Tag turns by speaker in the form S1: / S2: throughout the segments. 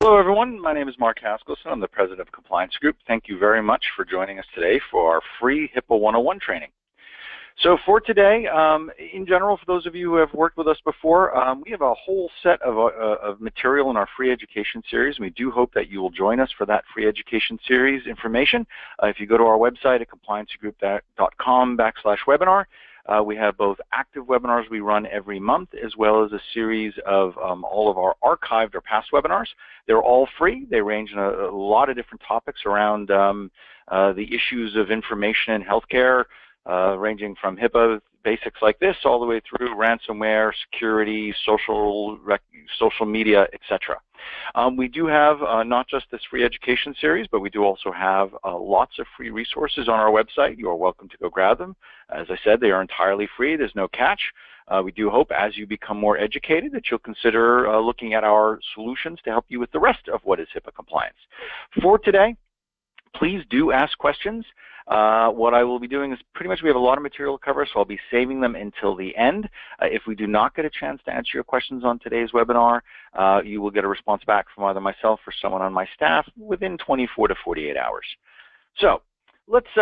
S1: Hello, everyone. My name is Mark Haskellson. I'm the president of Compliance Group. Thank you very much for joining us today for our free Hipaa 101 training. So for today, in general, for those of you who have worked with us before, we have a whole set of material in our free education series. We do hope that you will join us for that free education series information. If you go to our website at compliancegroup.com/webinar, we have both active webinars we run every month, as well as a series of all of our archived or past webinars. They're all free. They range in a lot of different topics around the issues of information in healthcare, ranging from HIPAA basics like this all the way through ransomware, security, social media, etc. We do have not just this free education series, but we do also have lots of free resources on our website. You are welcome to go grab them. As I said, they are entirely free. There's no catch. We do hope as you become more educated that you'll consider looking at our solutions to help you with the rest of what is HIPAA compliance. For today, please do ask questions. What I will be doing is pretty much we have a lot of material to cover, so I'll be saving them until the end. If we do not get a chance to answer your questions on today's webinar, you will get a response back from either myself or someone on my staff within 24 to 48 hours. So let's,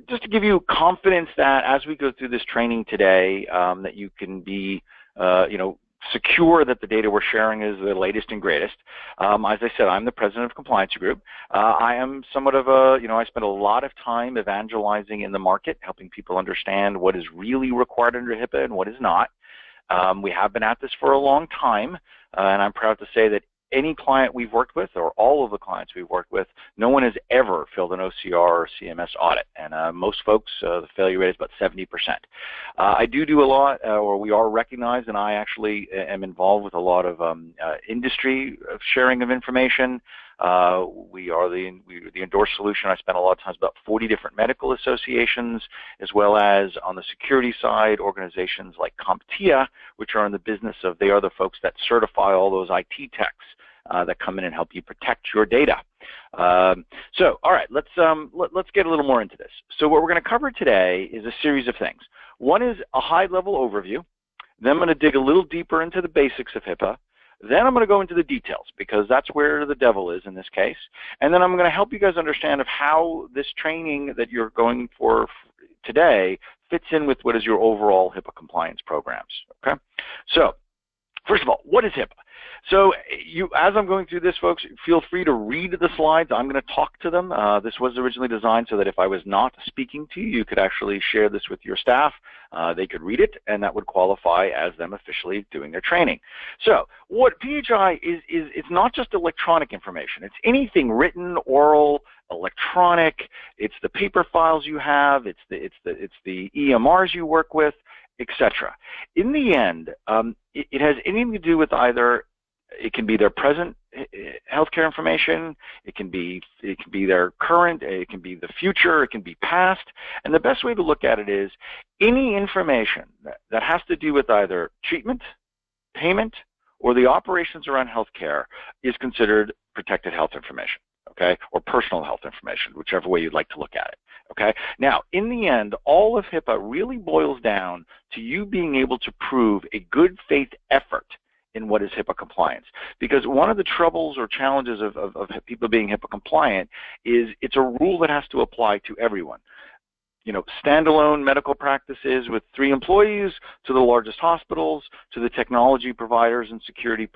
S1: just to give you confidence that as we go through this training today, that you can be, secure that the data we're sharing is the latest and greatest. As I said, I'm the president of Compliance Group. I am somewhat of a, I spend a lot of time evangelizing in the market, helping people understand what is really required under HIPAA and what is not. We have been at this for a long time, and I'm proud to say that any client we've worked with, or all of the clients we've worked with, no one has ever failed an OCR or CMS audit. And most folks, the failure rate is about 70%. I do a lot, or we are recognized, and I actually am involved with a lot of industry sharing of information. We are the endorsed solution. I spend a lot of times about 40 different medical associations, as well as on the security side, organizations like CompTIA, which are in the business of, they are the folks that certify all those IT techs that come in and help you protect your data. So, all right, let's get a little more into this. So what we're going to cover today is a series of things. One is a high-level overview. Then I'm going to dig a little deeper into the basics of HIPAA. Then I'm going to go into the details, because that's where the devil is in this case. And then I'm going to help you guys understand of how this training that you're going for today fits in with what is your overall HIPAA compliance programs. Okay? So, first of all, what is HIPAA? So as I'm going through this, folks, feel free to read the slides. I'm going to talk to them. This was originally designed so that if I was not speaking to you, you could actually share this with your staff. They could read it, and that would qualify as them officially doing their training. So what PHI is it's not just electronic information. It's anything written, oral, electronic. It's the paper files you have. It's the EMRs you work with, etc. In the end, it has anything to do with either. It can be their present healthcare information, it can be their current, it can be the future, it can be past. And the best way to look at it is any information that has to do with either treatment, payment, or the operations around healthcare is considered protected health information, okay, or personal health information, whichever way you'd like to look at it. Okay. Now, in the end, all of HIPAA really boils down to you being able to prove a good faith effort in what is HIPAA compliance. Because one of the troubles or challenges of people being HIPAA compliant is it's a rule that has to apply to everyone. Standalone medical practices with 3 employees, to the largest hospitals, to the technology providers and security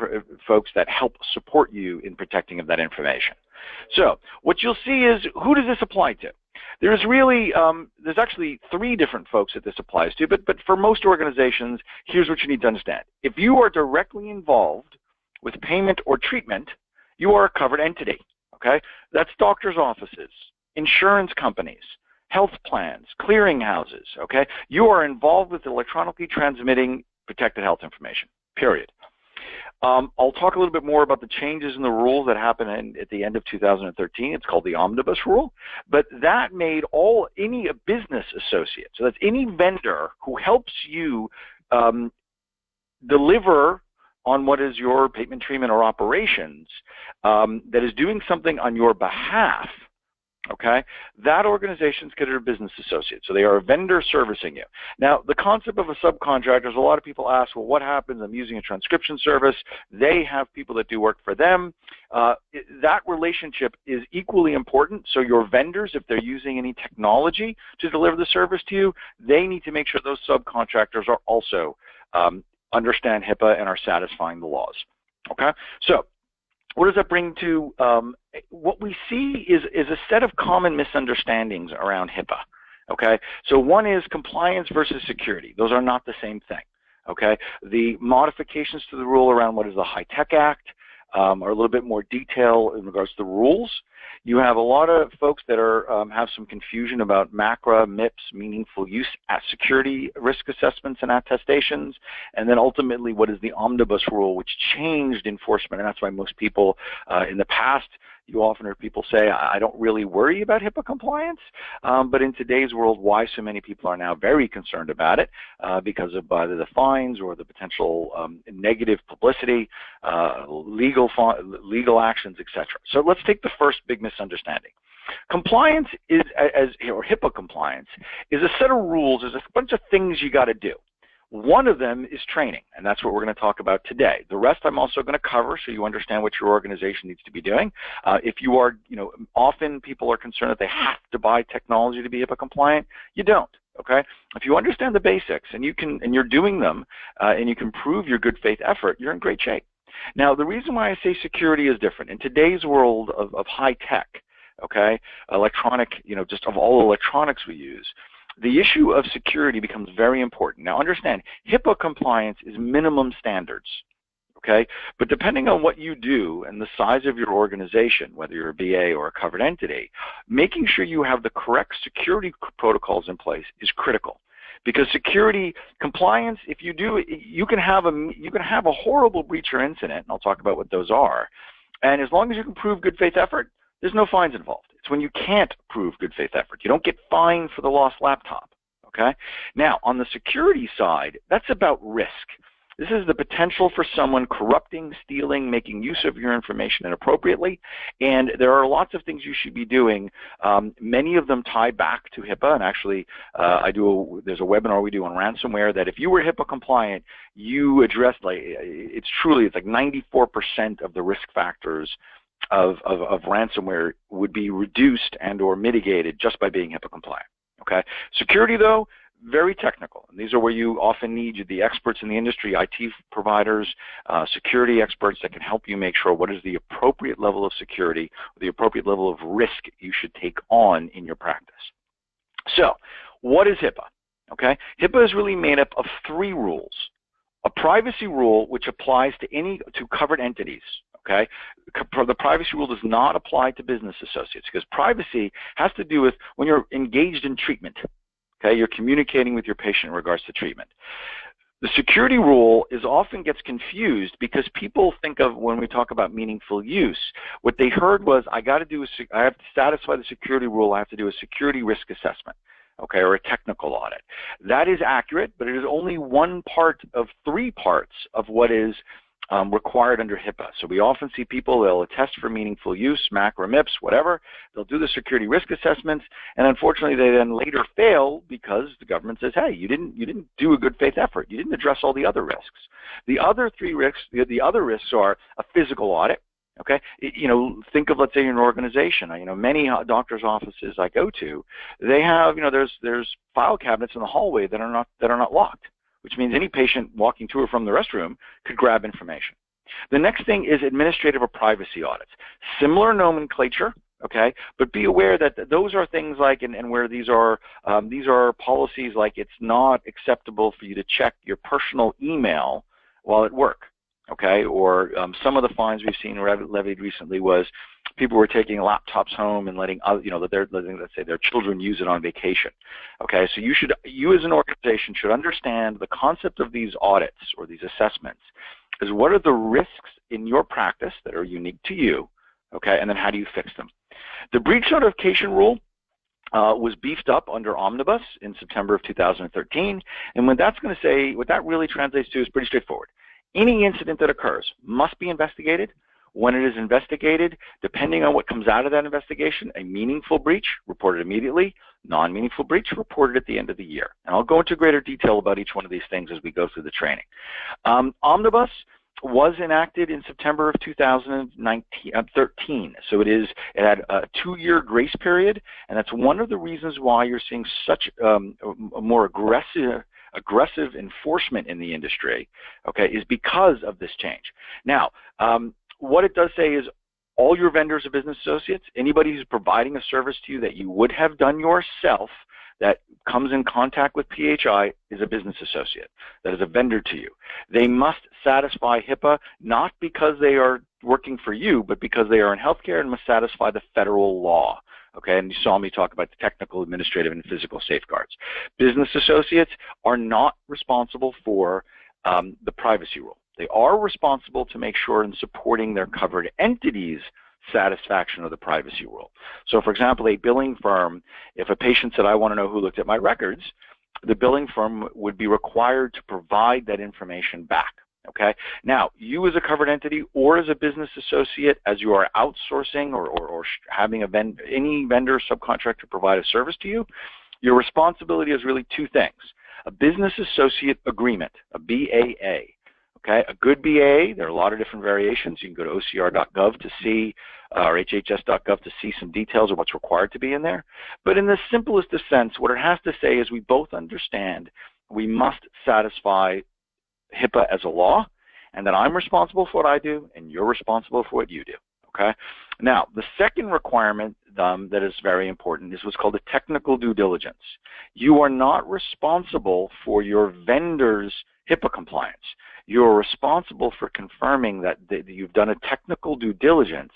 S1: folks that help support you in protecting of that information. So what you'll see is, who does this apply to? There's really, there's actually 3 different folks that this applies to, but for most organizations, here's what you need to understand. If you are directly involved with payment or treatment, you are a covered entity, okay? That's doctors' offices, insurance companies, health plans, clearinghouses, okay? You are involved with electronically transmitting protected health information, period. I'll talk a little bit more about the changes in the rules that happened at the end of 2013. It's called the Omnibus Rule, but that made any business associate, so that's any vendor who helps you deliver on what is your payment, treatment, or operations, that is doing something on your behalf, okay, that organization is considered a business associate. So they are a vendor servicing you. Now, the concept of a subcontractor is, a lot of people ask, well, what happens? I'm using a transcription service. They have people that do work for them. that relationship is equally important. So your vendors, if they're using any technology to deliver the service to you, they need to make sure those subcontractors are also understand HIPAA and are satisfying the laws. Okay, so what does that bring to what we see is a set of common misunderstandings around HIPAA. Okay, so one is compliance versus security. Those are not the same thing. Okay, the modifications to the rule around what is the High-Tech Act are a little bit more detail in regards to the rules. You have a lot of folks that are have some confusion about MACRA, MIPS, meaningful use at security risk assessments and attestations, and then ultimately what is the omnibus rule, which changed enforcement, and that's why most people in the past, you often hear people say, I don't really worry about HIPAA compliance, but in today's world, why so many people are now very concerned about it because of either the fines or the potential negative publicity, legal actions, etc. So let's take the first big misunderstanding. Compliance is, or HIPAA compliance, is a set of rules. There's a bunch of things you got to do. One of them is training, and that's what we're going to talk about today. The rest I'm also going to cover so you understand what your organization needs to be doing. If you are, often people are concerned that they have to buy technology to be HIPAA compliant. You don't, okay? If you understand the basics and you're doing them and you can prove your good faith effort, you're in great shape. Now, the reason why I say security is different, in today's world of high tech, okay, electronic, just of all electronics we use, the issue of security becomes very important. Now understand, HIPAA compliance is minimum standards, okay? But depending on what you do and the size of your organization, whether you're a BA or a covered entity, making sure you have the correct security protocols in place is critical. Because security compliance, if you do, you can have a horrible breach or incident, and I'll talk about what those are. And as long as you can prove good faith effort, there's no fines involved. It's when you can't prove good faith effort. You don't get fined for the lost laptop, okay? Now, on the security side, that's about risk. This is the potential for someone corrupting, stealing, making use of your information inappropriately, and there are lots of things you should be doing. Many of them tie back to HIPAA, and actually there's a webinar we do on ransomware that if you were HIPAA compliant, you addressed, it's like 94% of the risk factors of ransomware would be reduced and or mitigated just by being HIPAA compliant, okay? Security, though, very technical. And these are where you often need the experts in the industry, IT providers, security experts that can help you make sure what is the appropriate level of security, the appropriate level of risk you should take on in your practice. So, what is HIPAA? Okay? HIPAA is really made up of 3 rules. A privacy rule, which applies to covered entities. Okay, the privacy rule does not apply to business associates because privacy has to do with when you're engaged in treatment. Okay, you're communicating with your patient in regards to treatment. The security rule often gets confused because people think of when we talk about meaningful use, what they heard was I have to satisfy the security rule. I have to do a security risk assessment. Okay, or a technical audit. That is accurate, but it is only one part of 3 parts of what is required under HIPAA. So we often see people, they'll attest for meaningful use, MACRA, MIPS, whatever. They'll do the security risk assessments, and unfortunately they then later fail because the government says, hey, you didn't do a good faith effort. You didn't address all the other risks. The other 3 risks, the other risks are a physical audit. Okay, think of, let's say, an organization. Many doctors' offices I go to, they have, there's file cabinets in the hallway that are not locked, which means any patient walking to or from the restroom could grab information. The next thing is administrative or privacy audits. Similar nomenclature, okay, but be aware that those are things like, and where these are policies like it's not acceptable for you to check your personal email while at work. Okay, or some of the fines we've seen levied recently was people were taking laptops home and letting let's say their children use it on vacation. Okay, so you as an organization should understand the concept of these audits or these assessments is what are the risks in your practice that are unique to you, okay, and then how do you fix them. The breach notification rule was beefed up under Omnibus in September of 2013, and what that really translates to is pretty straightforward. Any incident that occurs must be investigated. When it is investigated, depending on what comes out of that investigation, a meaningful breach reported immediately, non-meaningful breach reported at the end of the year. And I'll go into greater detail about each one of these things as we go through the training. Omnibus was enacted in September of 2013. So it had a 2-year grace period, and that's one of the reasons why you're seeing such a more aggressive enforcement in the industry, okay, is because of this change. Now, what it does say is all your vendors are business associates. Anybody who's providing a service to you that you would have done yourself that comes in contact with PHI is a business associate, that is a vendor to you. They must satisfy HIPAA, not because they are working for you, but because they are in healthcare and must satisfy the federal law. Okay, and you saw me talk about the technical, administrative, and physical safeguards. Business associates are not responsible for the privacy rule. They are responsible to make sure in supporting their covered entities satisfaction of the privacy rule. So for example, a billing firm, if a patient said, I want to know who looked at my records, the billing firm would be required to provide that information back. Okay. Now, you as a covered entity or as a business associate, as you are outsourcing or having any vendor subcontractor provide a service to you, your responsibility is really 2 things. A business associate agreement, a BAA. Okay, a good BAA, there are a lot of different variations. You can go to ocr.gov to see, or hhs.gov to see some details of what's required to be in there. But in the simplest of sense, what it has to say is we both understand we must satisfy HIPAA as a law, and that I'm responsible for what I do, and you're responsible for what you do. Okay. Now, the second requirement that is very important is what's called a technical due diligence. You are not responsible for your vendor's HIPAA compliance. You're responsible for confirming that you've done a technical due diligence,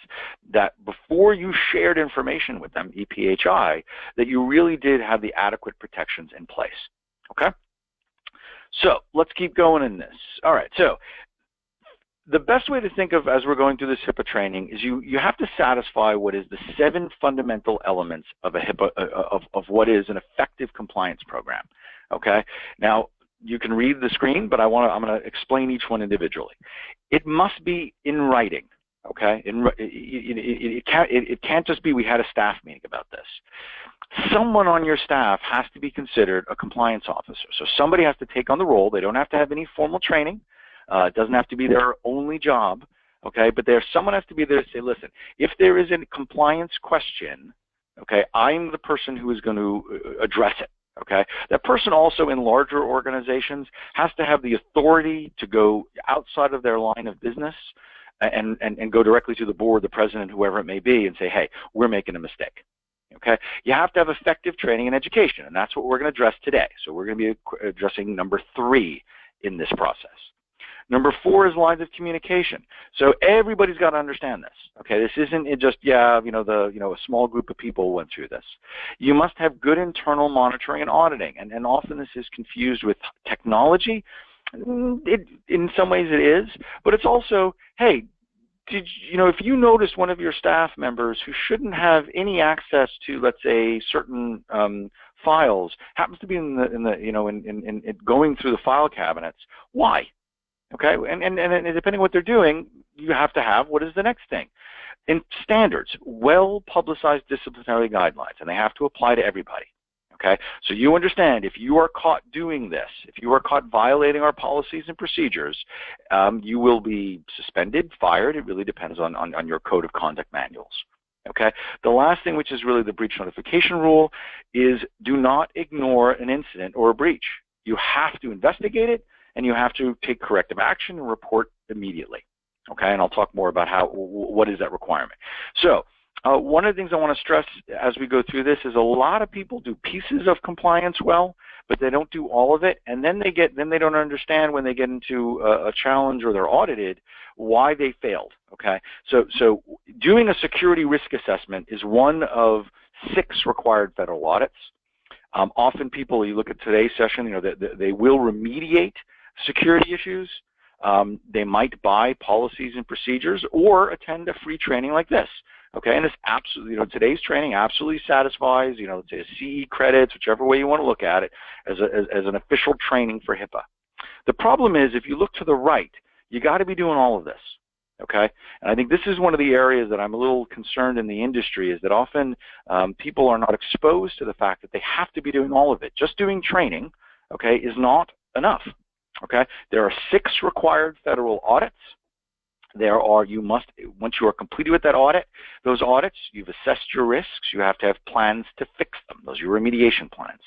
S1: that before you shared information with them, EPHI, that you really did have the adequate protections in place. Okay? So let's keep going in this. All right, so the best way to think of as we're going through this HIPAA training is you have to satisfy what is the 7 fundamental elements of a HIPAA of what is an effective compliance program. Okay? Now, you can read the screen, but I'm going to explain each one individually. It must be in writing. Okay? It can't just be we had a staff meeting about this. Someone on your staff has to be considered a compliance officer. So somebody has to take on the role. They don't have to have any formal training. It doesn't have to be their only job, okay? But someone has to be there to say, listen, if there is a compliance question, okay, I'm the person who is going to address it, okay? That person also in larger organizations has to have the authority to go outside of their line of business and go directly to the board, the president, whoever it may be, and say, hey, we're making a mistake. Okay, you have to have effective training and education, and that's what we're going to address today. So we're going to be addressing number 3 in this process. Number 4 is lines of communication. So everybody's got to understand this. Okay, this isn't just a small group of people went through this. You must have good internal monitoring and auditing, and often this is confused with technology. In some ways it is, but it's also, hey, if you notice one of your staff members who shouldn't have any access to, let's say, certain files happens to be going through the file cabinets, why? Okay, and depending on what they're doing, you have to have what is the next thing. In standards, well-publicized disciplinary guidelines, and they have to apply to everybody. Okay, so you understand if you are caught doing this, if you are caught violating our policies and procedures, you will be suspended, fired. It really depends on your code of conduct manuals. Okay, the last thing, which is really the breach notification rule, is do not ignore an incident or a breach. You have to investigate it, and you have to take corrective action and report immediately. Okay, and I'll talk more about what is that requirement. So one of the things I want to stress as we go through this is a lot of people do pieces of compliance well, but they don't do all of it, and then they don't understand when they get into a challenge or they're audited why they failed. Okay, so doing a security risk assessment is one of 6 required federal audits. Often people, you look at today's session, they will remediate security issues. They might buy policies and procedures or attend a free training like this. Okay, and it's absolutely, today's training absolutely satisfies, let's say a CE credits, whichever way you want to look at it, as an official training for HIPAA. The problem is, if you look to the right, you got to be doing all of this. Okay, and I think this is one of the areas that I'm a little concerned in the industry, is that often people are not exposed to the fact that they have to be doing all of it. Just doing training, okay, is not enough. Okay, there are 6 required federal audits. There are, once you are completed with that audit, those audits, you've assessed your risks, you have to have plans to fix them. Those are your remediation plans.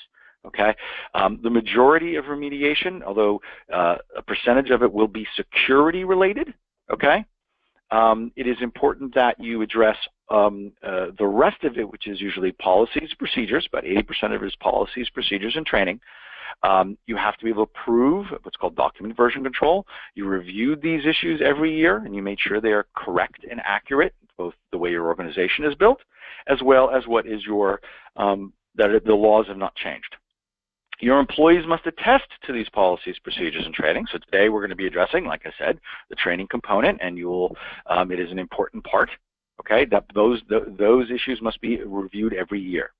S1: Okay, the majority of remediation, although a percentage of it will be security related, okay, it is important that you address the rest of it, which is usually policies, procedures. About 80% of it is policies, procedures, and training. You have to be able to prove what's called document version control. You reviewed these issues every year, and you made sure they are correct and accurate, both the way your organization is built, as well as what is your, that the laws have not changed. Your employees must attest to these policies, procedures, and training. So today we're going to be addressing, like I said, the training component, and it is an important part. Okay, that those issues must be reviewed every year.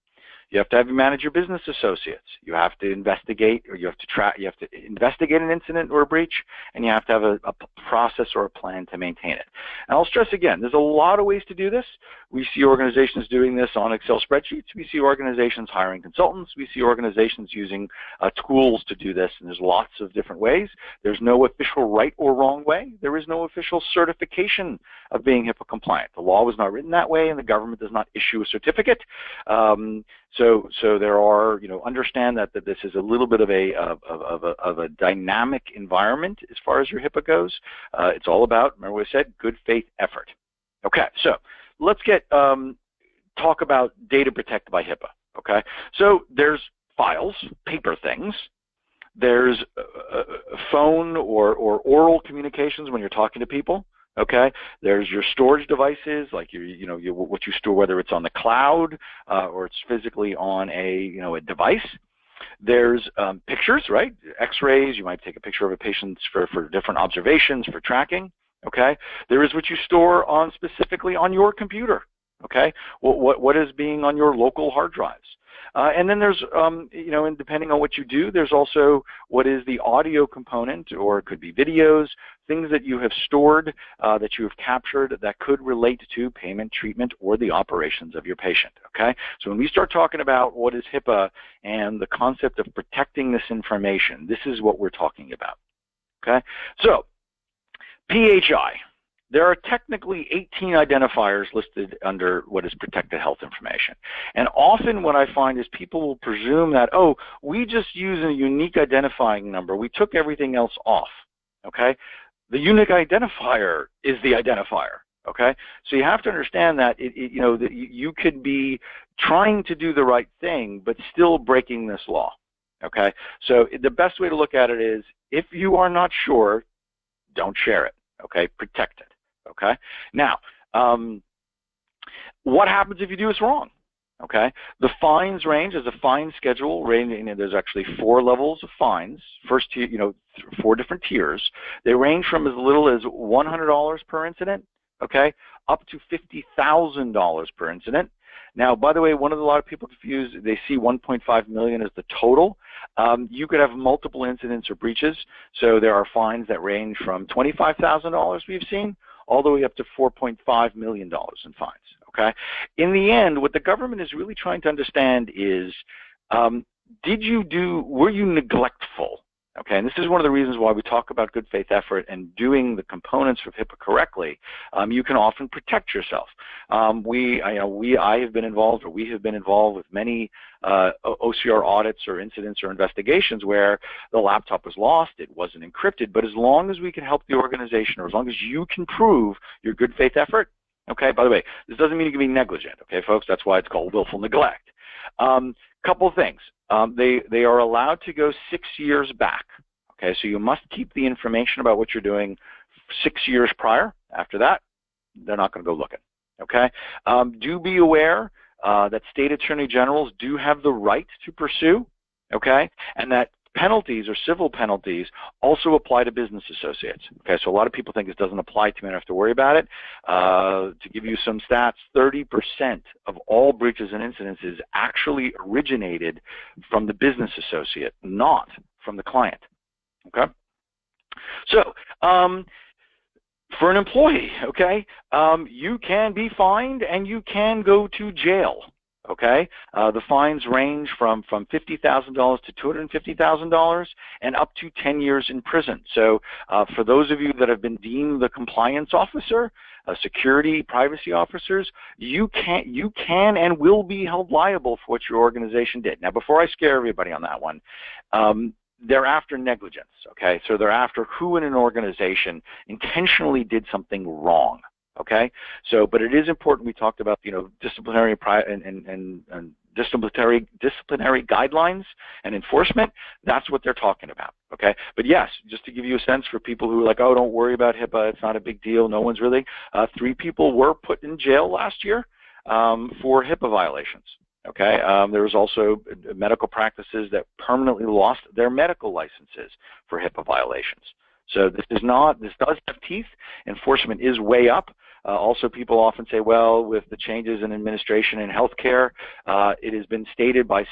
S1: You have to manage your business associates. You have to investigate, or you have to investigate an incident or a breach, and you have to have a process or a plan to maintain it. And I'll stress again, there's a lot of ways to do this. We see organizations doing this on Excel spreadsheets. We see organizations hiring consultants. We see organizations using tools to do this, and there's lots of different ways. There's no official right or wrong way. There is no official certification of being HIPAA compliant. The law was not written that way, and the government does not issue a certificate. So there are, understand that this is a little bit of a dynamic environment as far as your HIPAA goes. It's all about, remember what I said, good faith effort. Okay, so let's talk about data protected by HIPAA. Okay, so there's files, paper things. There's phone or oral communications when you're talking to people. Okay, there's your storage devices, like what you store, whether it's on the cloud or it's physically on a device. There's pictures, right? X-rays. You might take a picture of a patient for different observations, for tracking. Okay, there is what you store specifically on your computer. Okay, what is being on your local hard drives. And then there's, and depending on what you do, there's also what is the audio component, or it could be videos, things that you have stored, that you have captured that could relate to payment, treatment, or the operations of your patient, okay? So when we start talking about what is HIPAA and the concept of protecting this information, this is what we're talking about, okay? So, PHI. There are technically 18 identifiers listed under what is protected health information. And often what I find is people will presume that, oh, we just use a unique identifying number. We took everything else off, okay? The unique identifier is the identifier, okay? So you have to understand that, that you could be trying to do the right thing, but still breaking this law, okay? So the best way to look at it is, if you are not sure, don't share it, okay? Protect it. Okay. Now, what happens if you do this wrong? Okay. The fines range as a fine schedule. There's actually 4 levels of fines. First tier, 4 different tiers. They range from as little as $100 per incident, okay, up to $50,000 per incident. Now, by the way, a lot of people confuse, they see 1.5 million as the total. You could have multiple incidents or breaches, so there are fines that range from $25,000 we've seen, all the way up to $4.5 million in fines, okay? In the end, what the government is really trying to understand is, were you neglectful? Okay, and this is one of the reasons why we talk about good faith effort and doing the components of HIPAA correctly. You can often protect yourself. We have been involved with many OCR audits or incidents or investigations where the laptop was lost, it wasn't encrypted, but as long as we can help the organization, or as long as you can prove your good faith effort, okay, by the way, this doesn't mean you can be negligent, okay, folks, that's why it's called willful neglect. Couple things. They are allowed to go 6 years back. Okay, so you must keep the information about what you're doing 6 years prior. After that, they're not going to go looking. Okay, do be aware that state attorney generals do have the right to pursue. Okay, and that penalties or civil penalties also apply to business associates. Okay, so a lot of people think this doesn't apply to me, I don't have to worry about it. To give you some stats, 30% of all breaches and incidents is actually originated from the business associate, not from the client. Okay, so for an employee, okay, you can be fined and you can go to jail. Okay, the fines range from $50,000 to $250,000 and up to 10 years in prison. So for those of you that have been deemed the compliance officer, security, privacy officers, you can and will be held liable for what your organization did. Now, before I scare everybody on that one, they're after negligence. Okay, so they're after who in an organization intentionally did something wrong. Okay, so but it is important. We talked about disciplinary and disciplinary guidelines and enforcement. That's what they're talking about. Okay, but yes, just to give you a sense for people who are like, oh, don't worry about HIPAA, it's not a big deal. No one's really. 3 people were put in jail last year for HIPAA violations. Okay, there was also medical practices that permanently lost their medical licenses for HIPAA violations. So this does have teeth. Enforcement is way up. Also, people often say, well, with the changes in administration in healthcare, it has been stated by at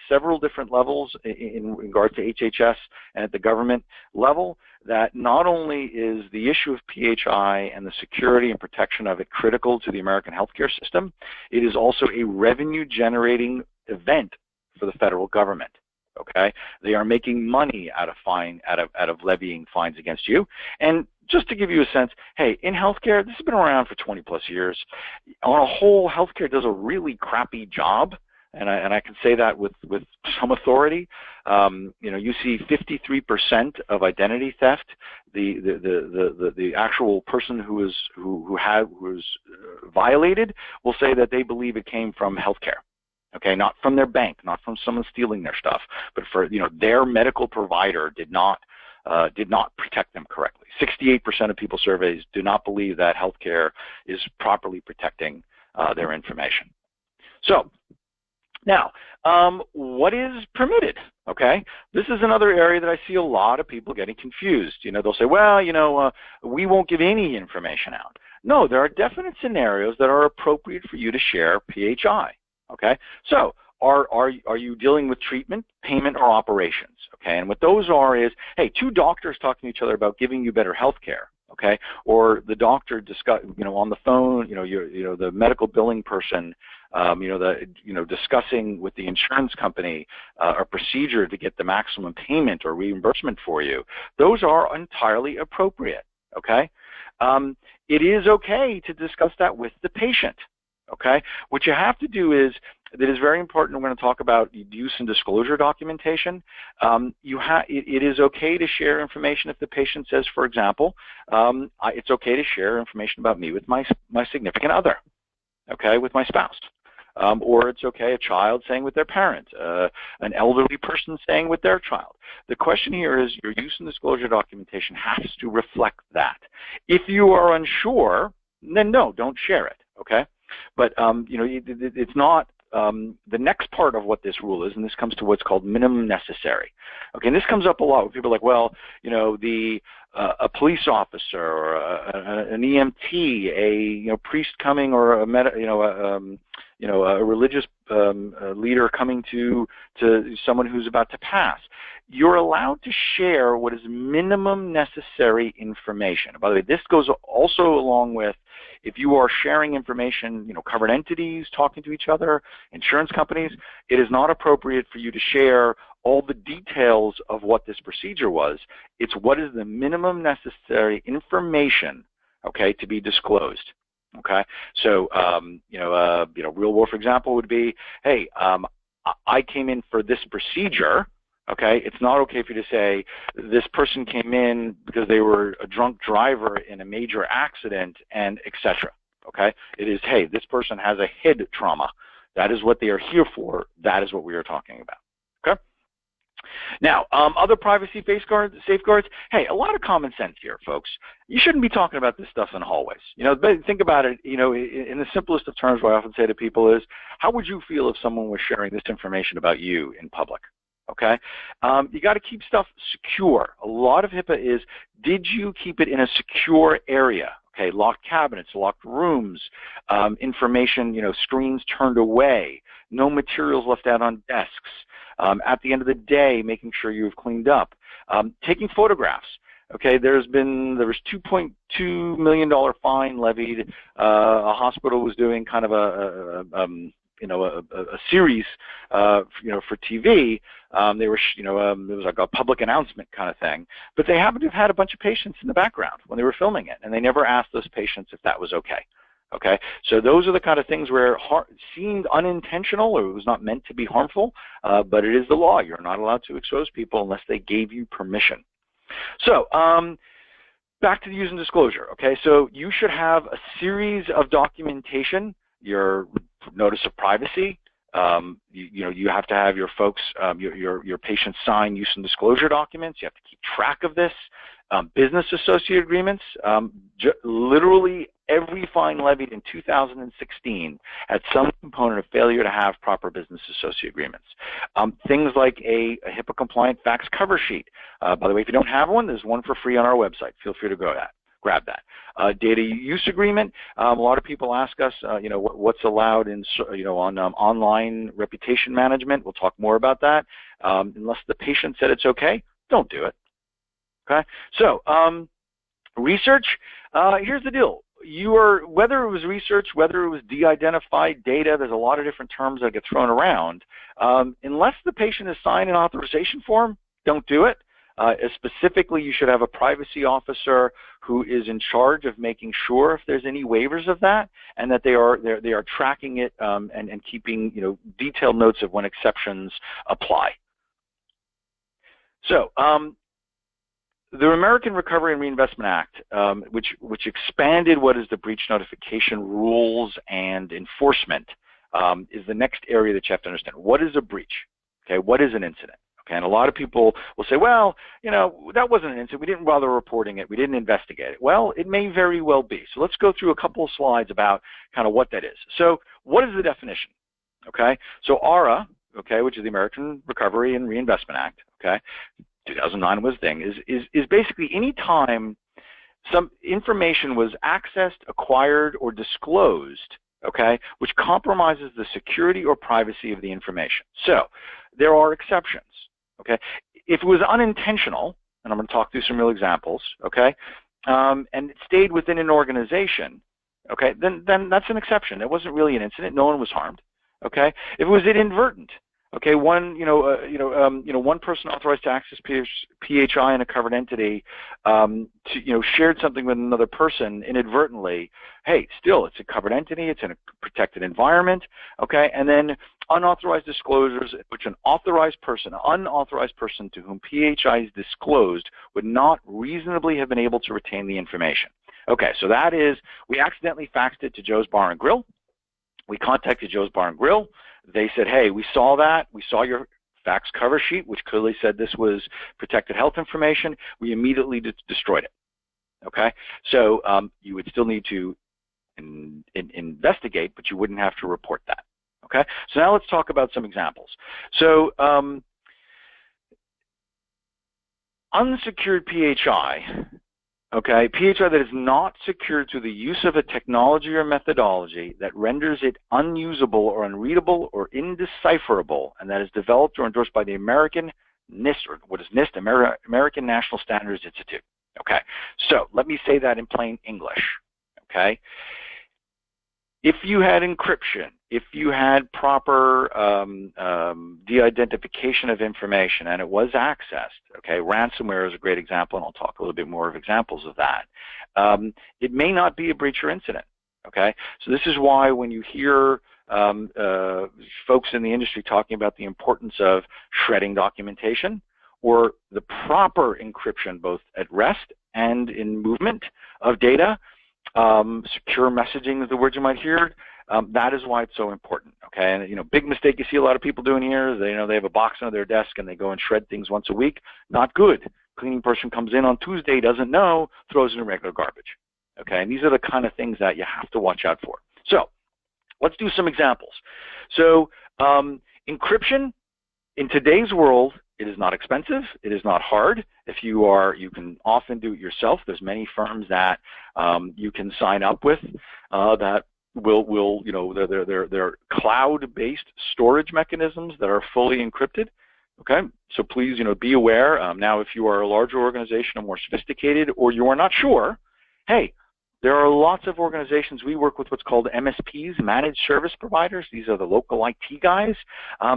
S1: several different levels in regard to HHS and at the government level that not only is the issue of PHI and the security and protection of it critical to the American healthcare system, it is also a revenue-generating event for the federal government. Okay, they are making money out of levying fines against you. And just to give you a sense, hey, in healthcare, this has been around for 20 plus years. On a whole, healthcare does a really crappy job, and I can say that with some authority. You see 53% of identity theft. The actual person who was violated will say that they believe it came from healthcare. Okay, not from their bank, not from someone stealing their stuff, but for their medical provider did not protect them correctly. 68% of people surveyed do not believe that healthcare is properly protecting their information. So now, what is permitted? Okay, this is another area that I see a lot of people getting confused. They'll say, well, we won't give any information out. No, there are definite scenarios that are appropriate for you to share PHI. Okay, so are you dealing with treatment, payment, or operations? Okay, and what those are is, hey, 2 doctors talking to each other about giving you better health care. Okay, or the doctor on the phone, the medical billing person, discussing with the insurance company a procedure to get the maximum payment or reimbursement for you. Those are entirely appropriate. Okay, it is okay to discuss that with the patient. Okay, what you have to do is, that is very important. We're going to talk about use and disclosure documentation. It is okay to share information if the patient says, for example, it's okay to share information about me with my significant other, okay, with my spouse. Or it's okay, a child saying with their parent, an elderly person saying with their child. The question here is your use and disclosure documentation has to reflect that. If you are unsure, then no, don't share it, okay? But it's not the next part of what this rule is, and this comes to what's called minimum necessary. Okay, and this comes up a lot with people like, well, a police officer or an EMT, a priest coming or a religious leader coming to someone who's about to pass. You're allowed to share what is minimum necessary information. By the way, this goes also along with if you are sharing information, covered entities talking to each other, insurance companies, it is not appropriate for you to share all the details of what this procedure was. It's what is the minimum necessary information, okay, to be disclosed. Okay, so real world, for example, would be, hey, I came in for this procedure. Okay, it's not okay for you to say this person came in because they were a drunk driver in a major accident and etc. Okay, it is, hey, this person has a head trauma. That is what they are here for. That is what we are talking about. Okay. Now, other privacy safeguards. Hey, a lot of common sense here, folks. You shouldn't be talking about this stuff in hallways. But think about it. In the simplest of terms, what I often say to people is, how would you feel if someone was sharing this information about you in public? Okay, you got to keep stuff secure. A lot of HIPAA is, did you keep it in a secure area? Okay, locked cabinets, locked rooms, information, screens turned away, no materials left out on desks. At the end of the day, making sure you've cleaned up. Taking photographs. Okay, there was $2.2 million fine levied. A hospital was doing kind of a series, for TV. They were, it was like a public announcement kind of thing. But they happened to have had a bunch of patients in the background when they were filming it, and they never asked those patients if that was okay. Okay, so those are the kind of things where it seemed unintentional or it was not meant to be harmful, but it is the law. You're not allowed to expose people unless they gave you permission. So back to the use and disclosure. Okay, so you should have a series of documentation, your notice of privacy. You have to have your folks, your patients sign use and disclosure documents. You have to keep track of this. Business associate agreements, literally every fine levied in 2016 had some component of failure to have proper business associate agreements. Things like a HIPAA compliant fax cover sheet. By the way, if you don't have one, there's one for free on our website. Feel free to grab that. Data use agreement. A lot of people ask us, what's allowed in, on online reputation management. We'll talk more about that. Unless the patient said it's okay, don't do it. Okay, so research. Here's the deal. Whether it was research, whether it was de-identified data, there's a lot of different terms that get thrown around. Unless the patient has signed an authorization form, don't do it. Specifically, you should have a privacy officer who is in charge of making sure if there's any waivers of that, and that they are tracking it and keeping detailed notes of when exceptions apply. So. The American Recovery and Reinvestment Act, which expanded what is the breach notification rules and enforcement, is the next area that you have to understand. What is a breach? Okay, what is an incident? Okay, and a lot of people will say, well, that wasn't an incident. We didn't bother reporting it. We didn't investigate it. Well, it may very well be. So let's go through a couple of slides about kind of what that is. So what is the definition? Okay, so ARA, okay, which is the American Recovery and Reinvestment Act, okay, 2009 was thing, is basically any time some information was accessed, acquired, or disclosed, okay, which compromises the security or privacy of the information. So there are exceptions, okay. If it was unintentional, and I'm going to talk through some real examples, okay, and it stayed within an organization, okay, then that's an exception. It wasn't really an incident. No one was harmed, okay. If it was inadvertent, okay, one person authorized to access PHI in a covered entity, shared something with another person inadvertently. Hey, still, it's a covered entity. It's in a protected environment. Okay, and then unauthorized disclosures, which an unauthorized person to whom PHI is disclosed would not reasonably have been able to retain the information. Okay, so that is, we accidentally faxed it to Joe's Bar and Grill. We contacted Joe's Bar and Grill. They said, hey, we saw that. We saw your fax cover sheet, which clearly said this was protected health information. We immediately destroyed it. Okay? So you would still need to investigate, but you wouldn't have to report that. Okay? So now let's talk about some examples. So unsecured PHI, okay, PHI that is not secured through the use of a technology or methodology that renders it unusable or unreadable or indecipherable, and that is developed or endorsed by the American NIST, or what is NIST, American National Standards Institute. Okay, so let me say that in plain English. Okay, if you had encryption, if you had proper de-identification of information and it was accessed, okay, ransomware is a great example, and I'll talk a little bit more of examples of that. It may not be a breach or incident, okay? So this is why when you hear folks in the industry talking about the importance of shredding documentation or the proper encryption both at rest and in movement of data, secure messaging is the word you might hear. That is why it's so important. Okay, and big mistake you see a lot of people doing here is they have a box under their desk and they go and shred things once a week. Not good. Cleaning person comes in on Tuesday, doesn't know, throws in regular garbage. Okay, and these are the kind of things that you have to watch out for. So let's do some examples. So encryption in today's world, it is not expensive. It is not hard. If you can often do it yourself. There's many firms that you can sign up with that will they're cloud-based storage mechanisms that are fully encrypted. Okay, so please be aware. Now, if you are a larger organization or more sophisticated, or you are not sure, hey, There are lots of organizations. We work with what's called MSPs, managed service providers. These are the local IT guys.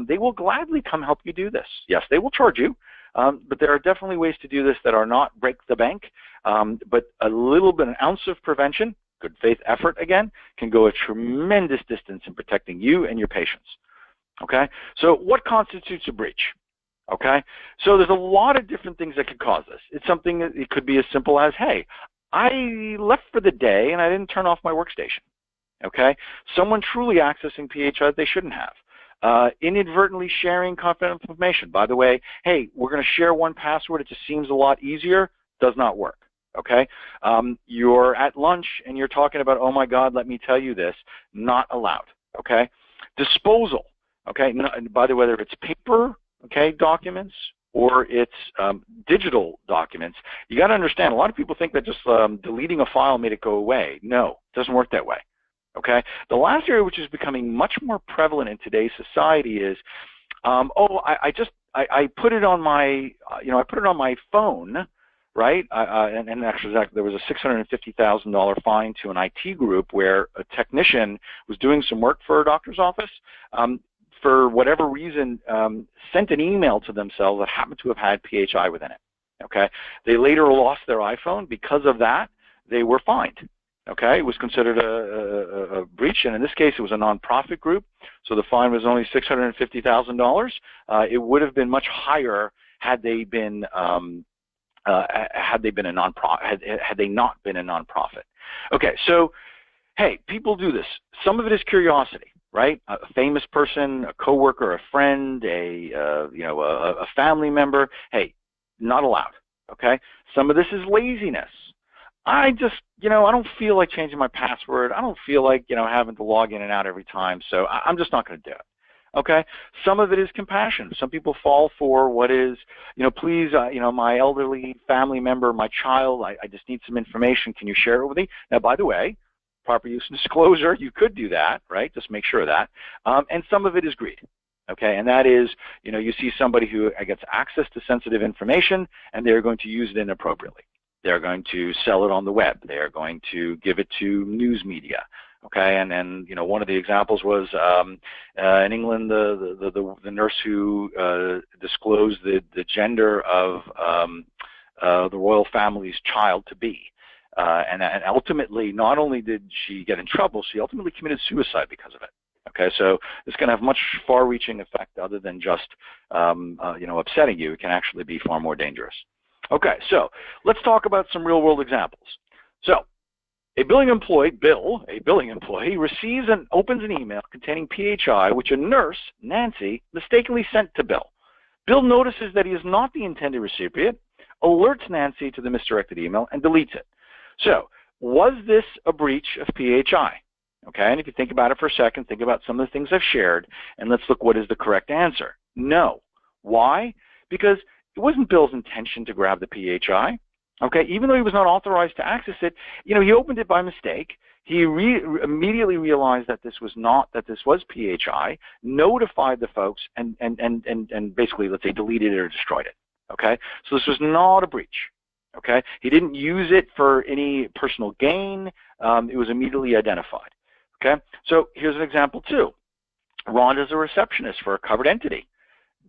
S1: They will gladly come help you do this. Yes, they will charge you, but there are definitely ways to do this that are not break the bank, but a little bit, an ounce of prevention, good faith effort again, can go a tremendous distance in protecting you and your patients. Okay, so what constitutes a breach? Okay, so there's a lot of different things that could cause this. It's something that it could be as simple as, hey, I left for the day and I didn't turn off my workstation. Okay, someone truly accessing PHI that they shouldn't have. Inadvertently sharing confidential information. By the way, hey, we're going to share one password. It just seems a lot easier. Does not work. Okay, you're at lunch and you're talking about, oh my God, let me tell you this. Not allowed. Okay, disposal. Okay, by the way, whether it's paper, okay, documents, or it's digital documents, you got to understand, a lot of people think that just deleting a file made it go away. No, it doesn't work that way. Okay, the last area which is becoming much more prevalent in today's society is, I put it on my, I put it on my phone, right? And actually, there was a $650,000 fine to an IT group where a technician was doing some work for a doctor's office. For whatever reason, sent an email to themselves that happened to have had PHI within it. Okay, they later lost their iPhone. Because of that, they were fined. Okay, it was considered a breach, and in this case, it was a nonprofit group, so the fine was only $650,000. It would have been much higher had they been had they not been a nonprofit. Okay, so hey, people do this. Some of it is curiosity. Right, a famous person, a coworker, a friend, a family member. Hey, not allowed. Okay. Some of this is laziness. I just, I don't feel like changing my password. I don't feel like, having to log in and out every time. So I'm just not going to do it. Okay. Some of it is compassion. Some people fall for what is, please, my elderly family member, my child. I just need some information. Can you share it with me? Now, by the way, proper use and disclosure, you could do that, right? Just make sure of that. And some of it is greed, okay? And that is, you see somebody who gets access to sensitive information and they're going to use it inappropriately. They're going to sell it on the web. They're going to give it to news media, okay? And one of the examples was in England, the nurse who disclosed the gender of the royal family's child to be. And ultimately, not only did she get in trouble, she ultimately committed suicide because of it. Okay, so this can have much far-reaching effect other than just, upsetting you. It can actually be far more dangerous. Okay, so let's talk about some real-world examples. So, a billing employee, receives and opens an email containing PHI, which a nurse, Nancy, mistakenly sent to Bill. Bill notices that he is not the intended recipient, alerts Nancy to the misdirected email, and deletes it. So, was this a breach of PHI? Okay, and if you think about it for a second, think about some of the things I've shared, and let's look what is the correct answer. No. Why? Because it wasn't Bill's intention to grab the PHI. Okay, even though he was not authorized to access it, he opened it by mistake. He immediately realized that this was PHI, notified the folks, and basically, let's say, deleted it or destroyed it. Okay, so this was not a breach. Okay, he didn't use it for any personal gain. It was immediately identified. Okay, so here's an example too. Rhonda is a receptionist for a covered entity.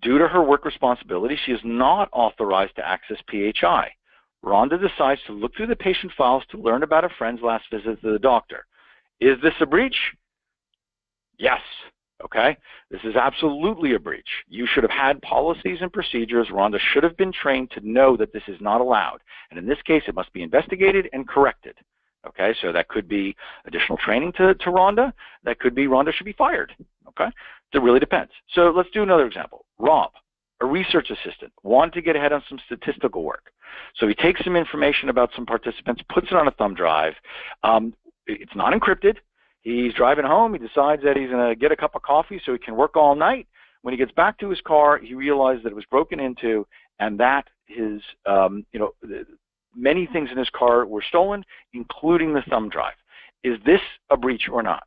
S1: Due to her work responsibility, she is not authorized to access PHI. Rhonda decides to look through the patient files to learn about a friend's last visit to the doctor. Is this a breach? Yes. Okay, this is absolutely a breach. You should have had policies and procedures. Rhonda should have been trained to know that this is not allowed. And in this case, it must be investigated and corrected. Okay, so that could be additional training to Rhonda. That could be Rhonda should be fired. Okay, it really depends. So let's do another example. Rob, a research assistant, wanted to get ahead on some statistical work. So he takes some information about some participants, puts it on a thumb drive. It's not encrypted. He's driving home. He decides that he's going to get a cup of coffee so he can work all night. When he gets back to his car, he realized that it was broken into and that his, many things in his car were stolen, including the thumb drive. Is this a breach or not?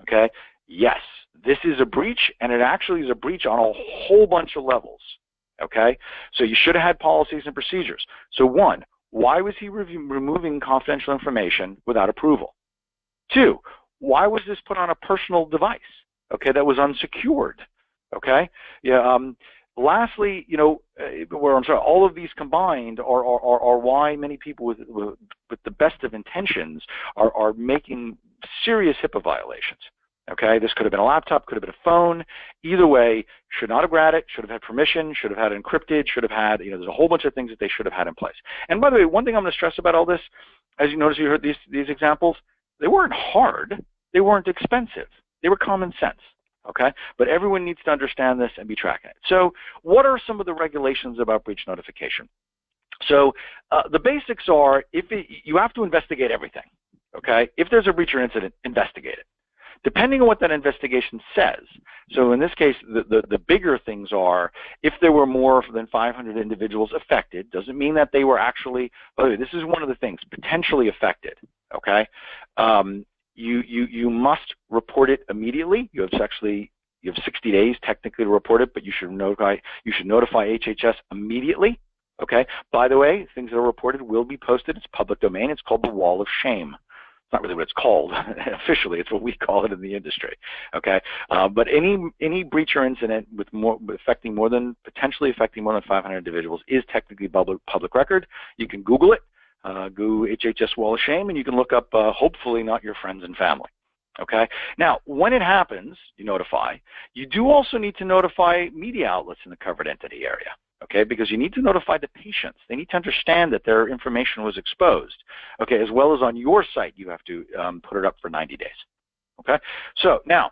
S1: Okay. Yes, this is a breach, and it actually is a breach on a whole bunch of levels. Okay. So you should have had policies and procedures. So one, why was he removing confidential information without approval? 2, why was this put on a personal device, okay, that was unsecured, okay? Yeah. Lastly, you know, all of these combined are why many people with the best of intentions are making serious HIPAA violations. Okay, this could have been a laptop, could have been a phone. Either way, should not have grabbed it, should have had permission, should have had it encrypted, should have had, you know, there's a whole bunch of things that they should have had in place. And by the way, one thing I'm going to stress about all this, as you notice, you heard these examples, they weren't hard, they weren't expensive, they were common sense. Okay, but everyone needs to understand this and be tracking it. So, what are some of the regulations about breach notification? So, the basics are, you have to investigate everything. Okay, if there's a breach or incident, investigate it. Depending on what that investigation says. So in this case, the bigger things are, if there were more than 500 individuals affected, doesn't mean that they were actually, oh, this is one of the things, potentially affected, okay? You must report it immediately. You have 60 days technically to report it, but you should notify HHS immediately, okay? By the way, things that are reported will be posted. It's public domain. It's called the wall of shame. It's not really what it's called officially. It's what we call it in the industry. Okay, but any breach or incident with potentially affecting more than 500 individuals is technically public record. You can Google it, go HHS Wall of Shame, and you can look up hopefully not your friends and family. Okay. Now, when it happens, you notify. You do also need to notify media outlets in the covered entity area. Okay, because you need to notify the patients. They need to understand that their information was exposed. Okay, as well as on your site, you have to put it up for 90 days. Okay, so now,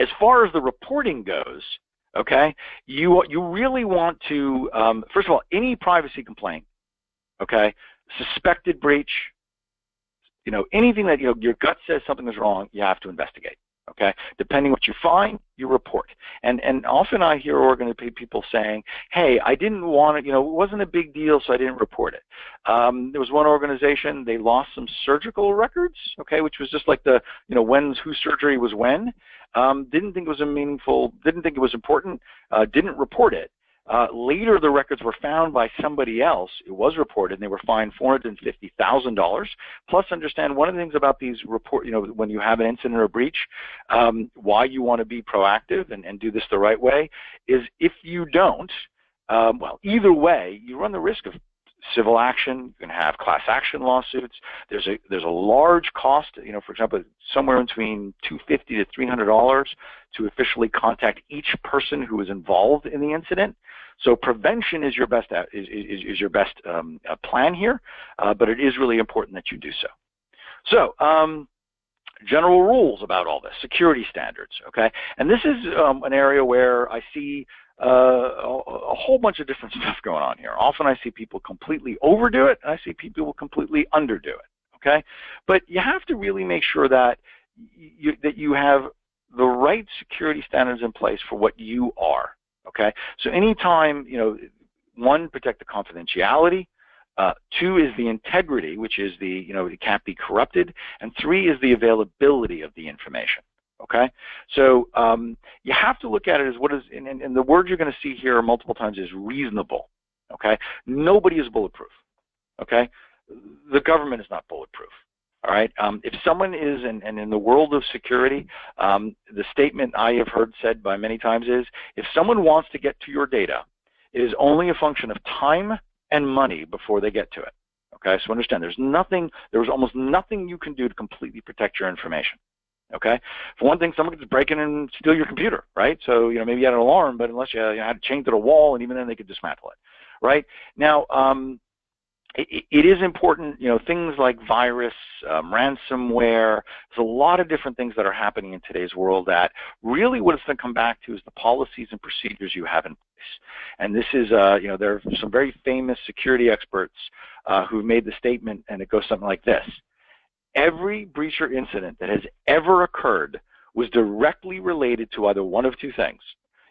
S1: as far as the reporting goes, okay, you really want to, first of all, any privacy complaint, okay, suspected breach, you know, anything that your gut says something is wrong, you have to investigate. Okay, depending what you find, you report. And often I hear people saying, hey, I didn't want it, you know, it wasn't a big deal, so I didn't report it. There was one organization, they lost some surgical records, okay, which was just like the, you know, whose surgery was when. Didn't think it was didn't think it was important, didn't report it. Later, the records were found by somebody else. It was reported, and they were fined $450,000. Plus, understand one of the things about these you know, when you have an incident or a breach, why you want to be proactive and do this the right way is if you don't, well, either way, you run the risk of civil action. You can have class action lawsuits. There's a large cost, you know, for example, somewhere between $250 to $300 to officially contact each person who is involved in the incident. So prevention is your best plan here, but it is really important that you do so. So general rules about all this, security standards, okay? And this is an area where I see a whole bunch of different stuff going on here. Often I see people completely overdo it, and I see people completely underdo it, okay? But you have to really make sure that you have the right security standards in place for what you are, okay? So anytime, you know, 1, protect the confidentiality, 2 is the integrity, which is you know, it can't be corrupted, and 3 is the availability of the information. Okay, so you have to look at it as what is, and the word you're going to see here multiple times is reasonable. Okay, nobody is bulletproof. Okay, the government is not bulletproof. All right, if someone is, and in the world of security, the statement I have heard said by many times is, if someone wants to get to your data, it is only a function of time and money before they get to it. Okay, so understand, there's almost nothing you can do to completely protect your information. Okay, for one thing, someone could just break in and steal your computer, right? So, you know, maybe you had an alarm, but unless you had to chain to the wall, and even then they could dismantle it, right? Now, it is important, you know, things like virus, ransomware, there's a lot of different things that are happening in today's world that really what it's going to come back to is the policies and procedures you have in place. And this is, you know, there are some very famous security experts who've made the statement, and it goes something like this. Every breach or incident that has ever occurred was directly related to either one of 2 things.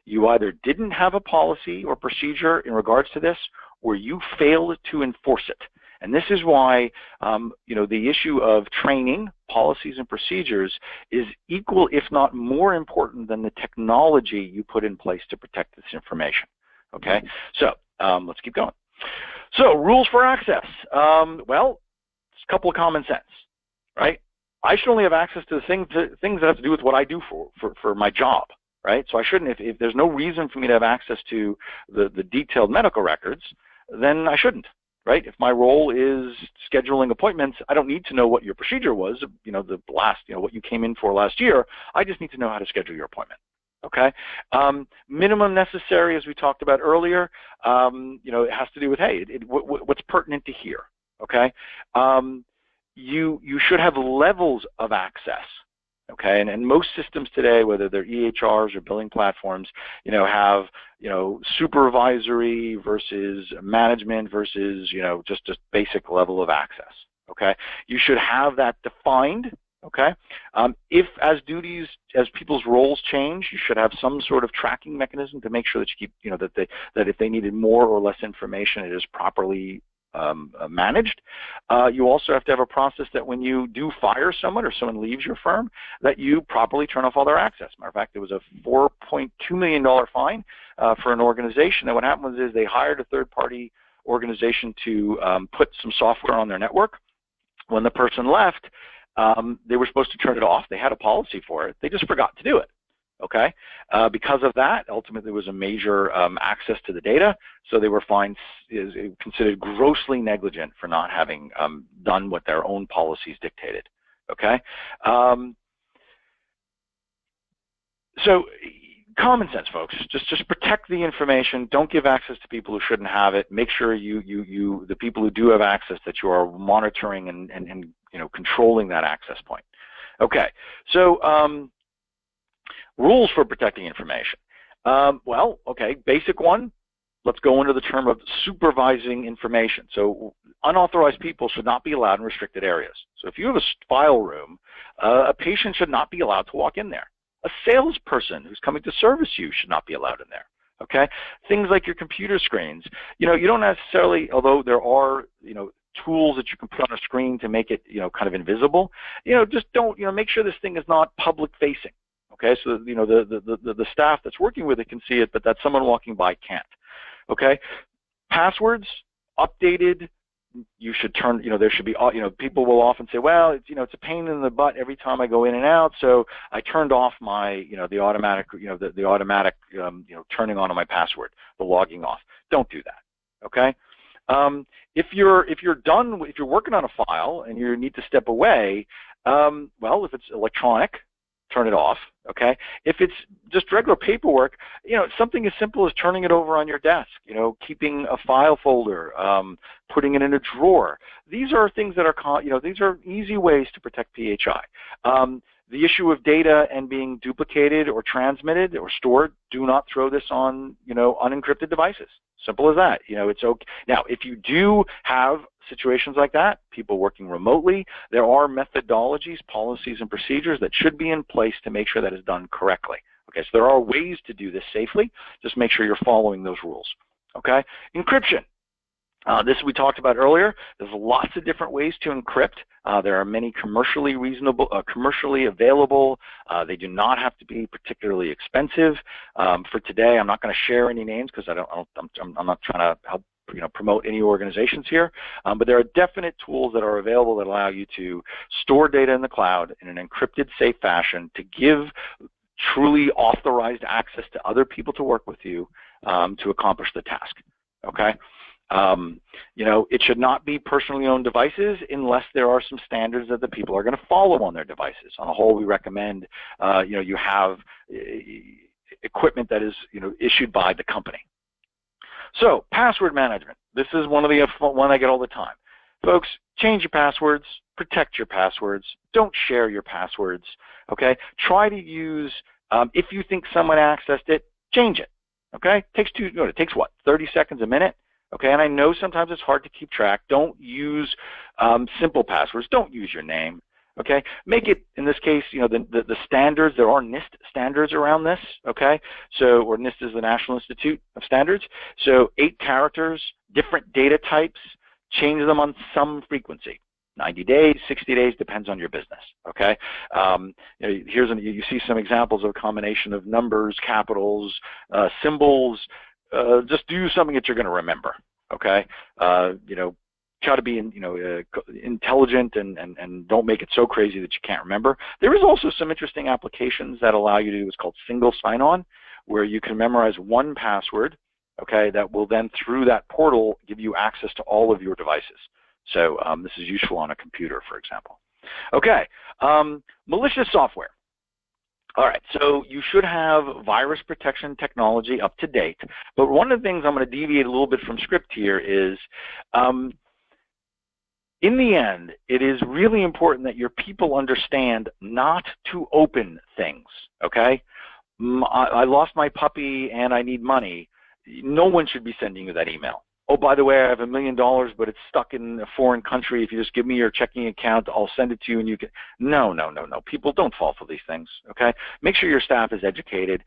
S1: You either didn't have a policy or procedure in regards to this, or you failed to enforce it. And this is why, you know, the issue of training, policies, and procedures is equal, if not more important than the technology you put in place to protect this information. Okay, so let's keep going. So rules for access. Well, it's a couple of common sense, right? I should only have access to the things that have to do with what I do for my job, right? So I shouldn't, if there's no reason for me to have access to the detailed medical records, then I shouldn't, right? If my role is scheduling appointments, I don't need to know what your procedure was, what you came in for last year. I just need to know how to schedule your appointment. Okay, minimum necessary, as we talked about earlier, it has to do with, hey, what's pertinent to here, okay? You should have levels of access, okay? And most systems today, whether they're EHRs or billing platforms, have, supervisory versus management versus, just basic level of access, okay? You should have that defined. Okay. If as people's roles change, you should have some sort of tracking mechanism to make sure that you keep, that if they needed more or less information, it is properly managed. You also have to have a process that when you do fire someone or someone leaves your firm, that you properly turn off all their access. Matter of fact, there was a $4.2 million fine for an organization. And what happened was they hired a third-party organization to put some software on their network. When the person left, they were supposed to turn it off. They had a policy for it. They just forgot to do it, okay? Because of that, ultimately, there was a major access to the data, so they were fined, considered grossly negligent for not having done what their own policies dictated, okay? So common sense, folks. Just protect the information. Don't give access to people who shouldn't have it. Make sure the people who do have access, that you are monitoring and controlling that access point. Okay, so rules for protecting information. Well, okay, basic one. Let's go into the term of supervising information. So unauthorized people should not be allowed in restricted areas. So if you have a file room, a patient should not be allowed to walk in there. A salesperson who's coming to service you should not be allowed in there, okay? Things like your computer screens. You don't necessarily, although there are, tools that you can put on a screen to make it, kind of invisible, just don't, make sure this thing is not public facing, okay? So, the staff that's working with it can see it, but that someone walking by can't, okay? Passwords, updated. You should turn, there should be, people will often say, well, it's a pain in the butt every time I go in and out, so I turned off my, the automatic, the automatic, turning on of my password, the logging off. Don't do that, okay? If you're working on a file and you need to step away, well, if it's electronic, turn it off, okay? If it's just regular paperwork, something as simple as turning it over on your desk, keeping a file folder, putting it in a drawer. These are things that are, these are easy ways to protect PHI. The issue of data and being duplicated or transmitted or stored, do not throw this on, unencrypted devices. Simple as that. It's okay. Now, if you do have situations like that, people working remotely, there are methodologies, policies, and procedures that should be in place to make sure that is done correctly. Okay, so there are ways to do this safely. Just make sure you're following those rules. Okay, encryption. This we talked about earlier. There's lots of different ways to encrypt. There are many commercially available. They do not have to be particularly expensive. For today, I'm not going to share any names because I'm not trying to help promote any organizations here. But there are definite tools that are available that allow you to store data in the cloud in an encrypted, safe fashion to give truly authorized access to other people to work with you to accomplish the task. Okay. It should not be personally owned devices unless there are some standards that the people are going to follow on their devices. On the whole, we recommend, you have equipment that is, issued by the company. So, password management. This is one I get all the time. Folks, change your passwords, protect your passwords, don't share your passwords, okay? Try to use, if you think someone accessed it, change it, okay? It takes what, 30 seconds, a minute? Okay, and I know sometimes it's hard to keep track. Don't use simple passwords. Don't use your name. Okay, make it, in this case, the standards. There are NIST standards around this. Okay, so, or NIST is the National Institute of Standards. So 8 characters, different data types. Change them on some frequency. 90 days, 60 days, depends on your business. Okay, you see some examples of a combination of numbers, capitals, symbols. Just do something that you're going to remember, Okay, you know, try to be intelligent and don't make it so crazy that you can't remember. There is also some interesting applications that allow you to do what's called single sign-on, where you can memorize one password, okay, that will then through that portal give you access to all of your devices. So this is useful on a computer, for example. Okay, malicious software. All right, so you should have virus protection technology up to date, but one of the things I'm going to deviate a little bit from script here is, in the end, it is really important that your people understand not to open things, okay? I lost my puppy and I need money. No one should be sending you that email. Oh, by the way, I have $1 million, but it's stuck in a foreign country. If you just give me your checking account, I'll send it to you and you can. No, no, no, no. People don't fall for these things, okay? Make sure your staff is educated.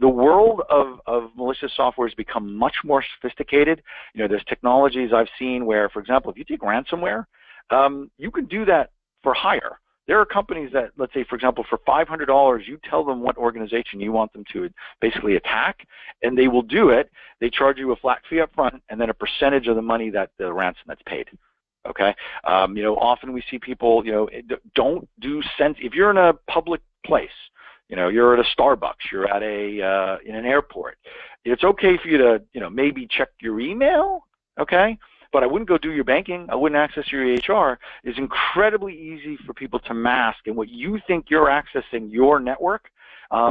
S1: The world of malicious software has become much more sophisticated. You know, there's technologies I've seen where, for example, if you take ransomware, you can do that for hire. There are companies that, let's say, for example, for $500, you tell them what organization you want them to basically attack, and they will do it. They charge you a flat fee up front, and then a percentage of the money that the ransom that's paid. Okay, you know, often we see people, you know, don't do if you're in a public place, you know, you're at a Starbucks, you're at in an airport. It's okay for you to, you know, maybe check your email, okay? But I wouldn't go do your banking. I wouldn't access your HR. It's incredibly easy for people to mask. And what you think you're accessing your network,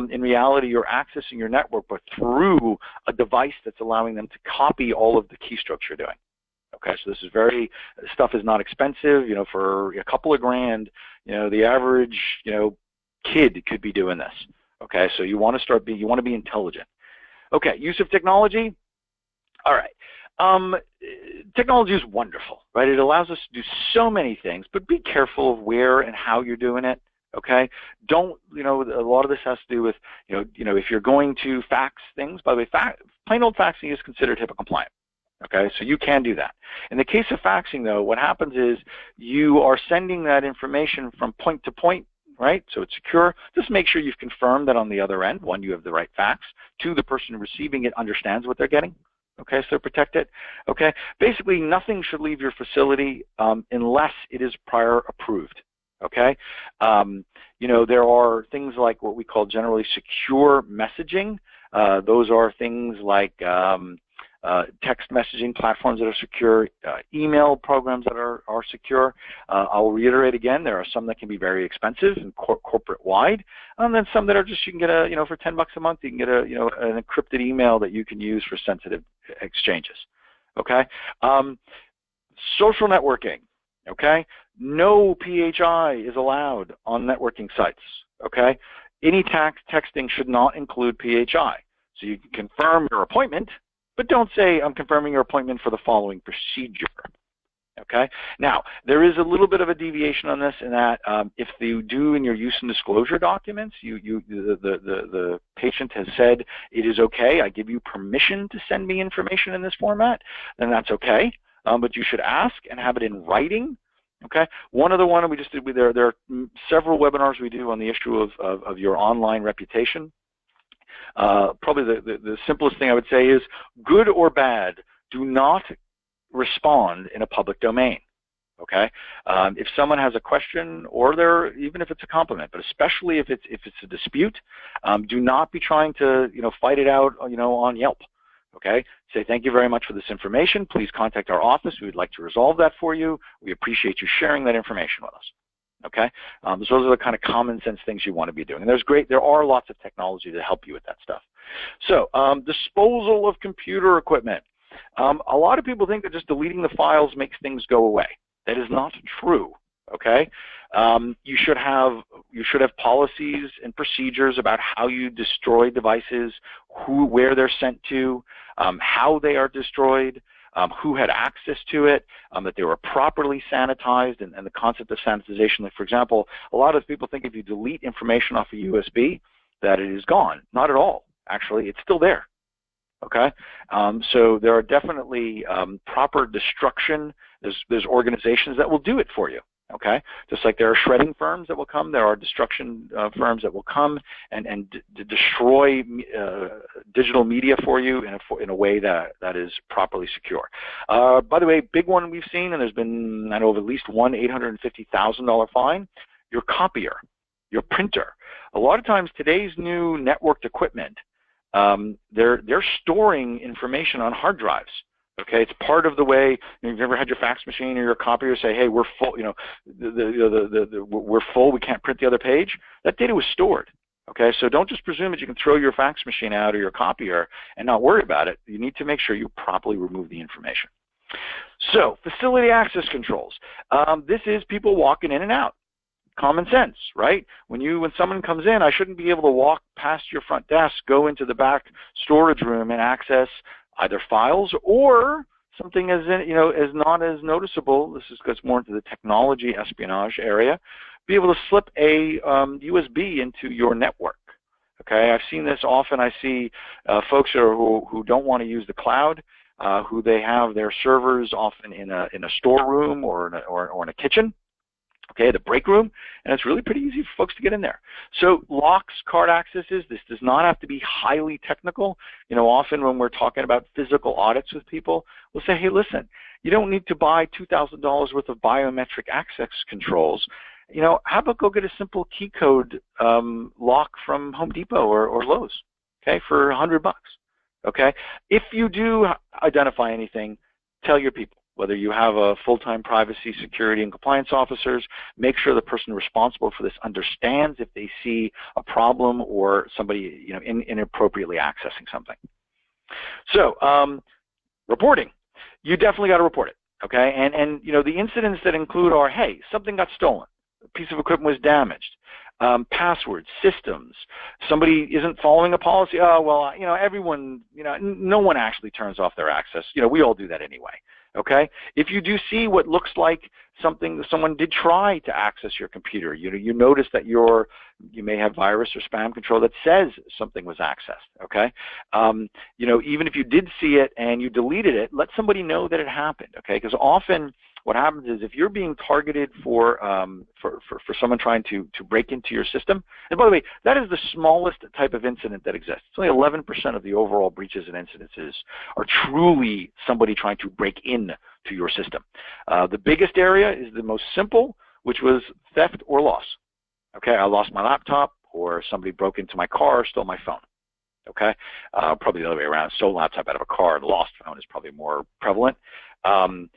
S1: in reality, you're accessing your network, but through a device that's allowing them to copy all of the keystrokes you're doing. Okay, so this stuff is not expensive. You know, for a couple of grand, you know, the average, you know, kid could be doing this. Okay, so you want to you want to be intelligent. Okay, use of technology. All right. Technology is wonderful, right? It allows us to do so many things, but be careful of where and how you're doing it, okay? Don't, you know, a lot of this has to do with, you know, if you're going to fax things, by the way, plain old faxing is considered HIPAA compliant, okay? So you can do that. In the case of faxing, though, what happens is you are sending that information from point to point, right? So it's secure. Just make sure you've confirmed that on the other end, one, you have the right fax, two, the person receiving it understands what they're getting. Okay, so protect it. Okay, basically nothing should leave your facility unless it is prior approved. Okay, you know, there are things like what we call generally secure messaging. Those are things like text messaging platforms that are secure, email programs that are secure. I'll reiterate again, there are some that can be very expensive and corporate-wide, and then some that are just, you can get you know, for $10 a month, you can get you know, an encrypted email that you can use for sensitive exchanges. Okay, social networking. Okay, no PHI is allowed on networking sites. Okay, any texting should not include PHI. So you can confirm your appointment, but don't say, I'm confirming your appointment for the following procedure. Okay. Now, there is a little bit of a deviation on this in that if you do in your use and disclosure documents, the patient has said it is okay, I give you permission to send me information in this format, then that's okay. But you should ask and have it in writing. Okay. One other one we just did, there are several webinars we do on the issue of your online reputation. Probably the simplest thing I would say is, good or bad, do not respond in a public domain. Okay, if someone has a question, or even if it's a compliment, but especially if it's a dispute, do not be trying to, you know, fight it out, you know, on Yelp. Okay, say thank you very much for this information. Please contact our office. We would like to resolve that for you. We appreciate you sharing that information with us. Okay, so those are the kind of common sense things you want to be doing. And there are lots of technology to help you with that stuff. So disposal of computer equipment. A lot of people think that just deleting the files makes things go away. That is not true. Okay, you should have policies and procedures about how you destroy devices, where they're sent to, how they are destroyed, who had access to it, that they were properly sanitized, and the concept of sanitization. Like, for example, a lot of people think if you delete information off a USB that it is gone. Not at all. Actually, it's still there. Okay, so there are definitely proper destruction. There's organizations that will do it for you. Okay, just like there are shredding firms that will come, there are destruction firms that will come and destroy digital media for you in a way that is properly secure. By the way, big one we've seen, and there's been, I know of at least one $850,000 fine, your copier, your printer. A lot of times today's new networked equipment, they're storing information on hard drives. Okay, it's part of the way. You've ever had your fax machine or your copier say, "Hey, we're full. We're full. We can't print the other page." That data was stored. Okay, so don't just presume that you can throw your fax machine out or your copier and not worry about it. You need to make sure you properly remove the information. So, facility access controls. This is people walking in and out. Common sense, right? When someone comes in, I shouldn't be able to walk past your front desk, go into the back storage room, and access either files or something as not as noticeable. This gets more into the technology espionage area. Be able to slip a USB into your network. Okay, I've seen this often. I see folks who don't want to use the cloud, who they have their servers often in a storeroom or in a kitchen. Okay, the break room, and it's really pretty easy for folks to get in there. So locks, card accesses, this does not have to be highly technical. Often when we're talking about physical audits with people, we'll say, hey, listen, you don't need to buy $2,000 worth of biometric access controls. How about go get a simple key code lock from Home Depot or Lowe's, okay, for $100. Okay, if you do identify anything, tell your people. Whether you have a full-time privacy, security, and compliance officers, make sure the person responsible for this understands if they see a problem or somebody inappropriately accessing something. So reporting, you definitely got to report it. Okay, and the incidents that include are, hey, something got stolen, a piece of equipment was damaged, passwords, systems, somebody isn't following a policy. Oh well, everyone, no one actually turns off their access. We all do that anyway. Okay, if you do see what looks like someone did try to access your computer, you notice that you may have virus or spam control that says something was accessed. Okay, even if you did see it and you deleted it, let somebody know that it happened. Okay, because often what happens is if you're being targeted for someone trying to break into your system, and by the way, that is the smallest type of incident that exists. It's only 11% of the overall breaches and incidences are truly somebody trying to break in to your system. The biggest area is the most simple, which was theft or loss. Okay, I lost my laptop, or somebody broke into my car, stole my phone. Okay, probably the other way around. Stole a laptop out of a car and lost phone is probably more prevalent. And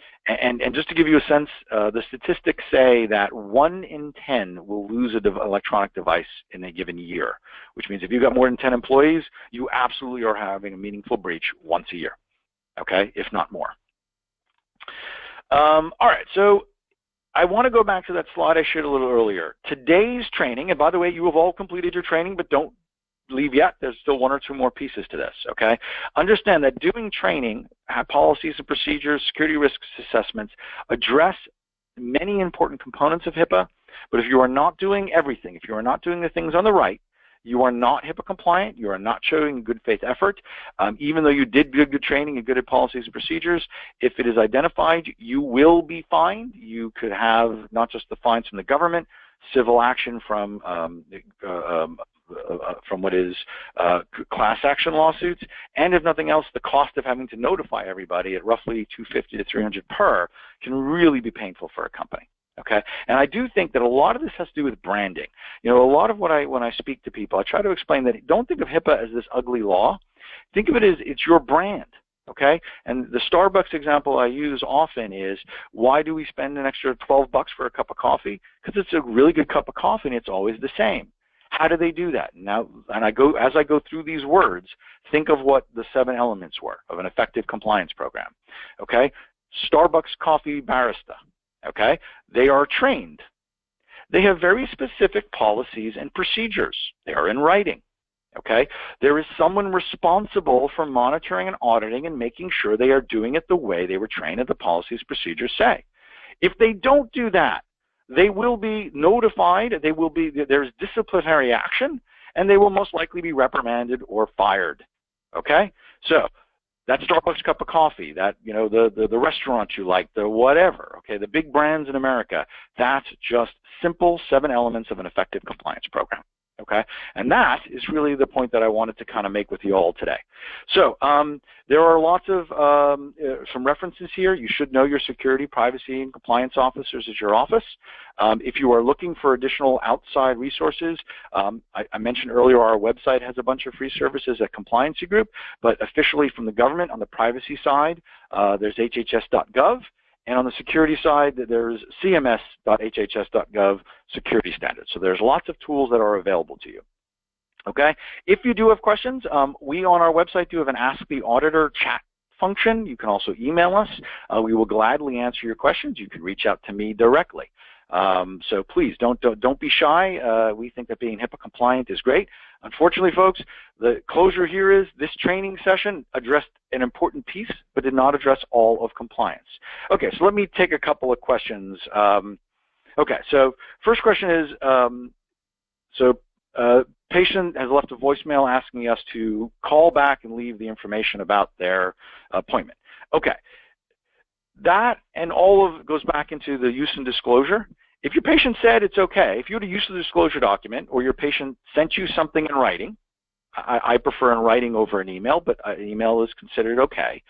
S1: just to give you a sense, the statistics say that 1 in 10 will lose an electronic device in a given year, which means if you've got more than 10 employees, you absolutely are having a meaningful breach once a year, okay, if not more. All right, so I want to go back to that slide I shared a little earlier. Today's training, and by the way, you have all completed your training, but don't leave yet. There's still 1 or 2 more pieces to this, okay? Understand that doing training, policies and procedures, security risks assessments, address many important components of HIPAA, but if you are not doing everything, if you are not doing the things on the right, you are not HIPAA compliant, you are not showing good faith effort, even though you did good training and good at policies and procedures, if it is identified, you will be fined. You could have not just the fines from the government, civil action from what is class action lawsuits, and if nothing else, the cost of having to notify everybody at roughly $250 to $300 per can really be painful for a company. Okay, and I do think that a lot of this has to do with branding. A lot of when I speak to people, I try to explain that don't think of HIPAA as this ugly law. Think of it as it's your brand. Okay, and the Starbucks example I use often is, why do we spend an extra $12 for a cup of coffee? Because it's a really good cup of coffee and it's always the same. How do they do that? Now, and as I go through these words, think of what the 7 elements were of an effective compliance program. Okay, Starbucks coffee barista. Okay, they are trained. They have very specific policies and procedures. They are in writing. Okay, there is someone responsible for monitoring and auditing and making sure they are doing it the way they were trained and the policies procedures say. If they don't do that, they will be notified, there's disciplinary action, and they will most likely be reprimanded or fired. Okay, so that Starbucks cup of coffee, that, you know, the restaurant you like, the whatever, okay, the big brands in America. That's just simple 7 elements of an effective compliance program. Okay, and that is really the point that I wanted to kind of make with you all today. So there are lots of some references here. You should know your security, privacy, and compliance officers at your office. If you are looking for additional outside resources, I mentioned earlier our website has a bunch of free services at Compliancy Group, but officially from the government on the privacy side, there's hhs.gov. And on the security side, there's cms.hhs.gov security standards. So there's lots of tools that are available to you. Okay? If you do have questions, we on our website do have an Ask the Auditor chat function. You can also email us. We will gladly answer your questions. You can reach out to me directly. So please don't be shy. We think that being HIPAA compliant is great. Unfortunately, folks, the closure here is this training session addressed an important piece, but did not address all of compliance. Okay, so let me take a couple of questions. Okay, so first question is, patient has left a voicemail asking us to call back and leave the information about their appointment. Okay, that and all of it goes back into the use and disclosure. If your patient said it's okay, if you had a use of disclosure document or your patient sent you something in writing, I prefer in writing over an email, but an email is considered okay,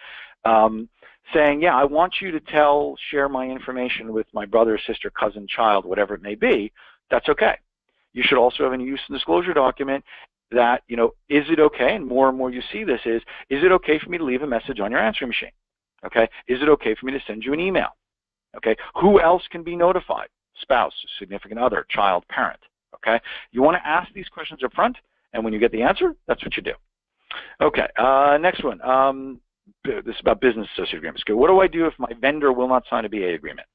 S1: saying, yeah, I want you to share my information with my brother, sister, cousin, child, whatever it may be, that's okay. You should also have a use and disclosure document that, you know, is it okay, and more you see this is it okay for me to leave a message on your answering machine? Okay, is it okay for me to send you an email? Okay, who else can be notified? Spouse, significant other, child, parent. Okay, you want to ask these questions up front, and when you get the answer, that's what you do. Okay, next one. This is about business associate agreements. Okay, what do I do if my vendor will not sign a BA agreement?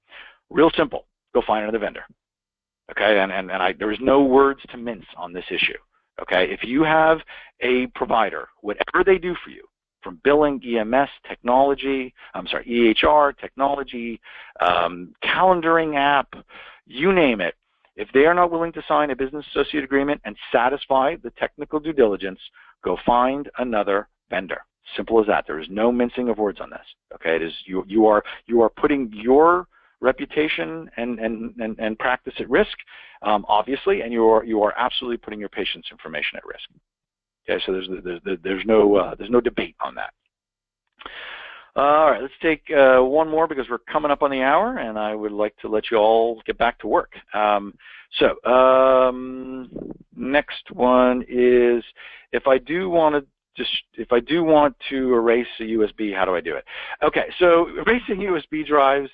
S1: Real simple. Go find another vendor. Okay, and there is no words to mince on this issue. Okay, if you have a provider, whatever they do for you, from billing, EMS, technology, EHR, technology, calendaring app, you name it. If they are not willing to sign a business associate agreement and satisfy the technical due diligence, go find another vendor. Simple as that. There is no mincing of words on this. Okay, it is you are putting your reputation and practice at risk, obviously, and you are absolutely putting your patient's information at risk. Okay, so there's no debate on that. All right, let's take one more because we're coming up on the hour, and I would like to let you all get back to work. Next one is if I do want to erase a USB, how do I do it? Okay, so erasing USB drives.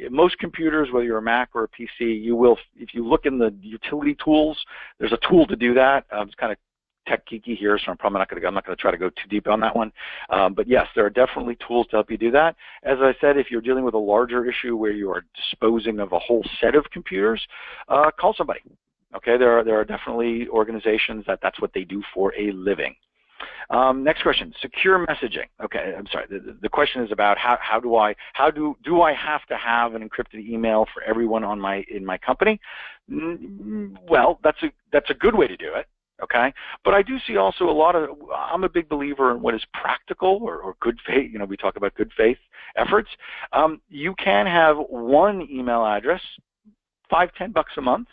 S1: Most computers, whether you're a Mac or a PC, you will, if you look in the utility tools, there's a tool to do that. It's kind of tech geeky here, so I'm not going to try to go too deep on that one. But yes, there are definitely tools to help you do that. As I said, if you're dealing with a larger issue where you are disposing of a whole set of computers, call somebody. Okay, there are definitely organizations that's what they do for a living. Next question, secure messaging. Okay, I'm sorry. The question is about how do I have to have an encrypted email for everyone in my company? Well, that's a good way to do it. Okay, but I do see also I'm a big believer in what is practical or good faith. You know, we talk about good faith efforts. You can have one email address, $5–10 a month.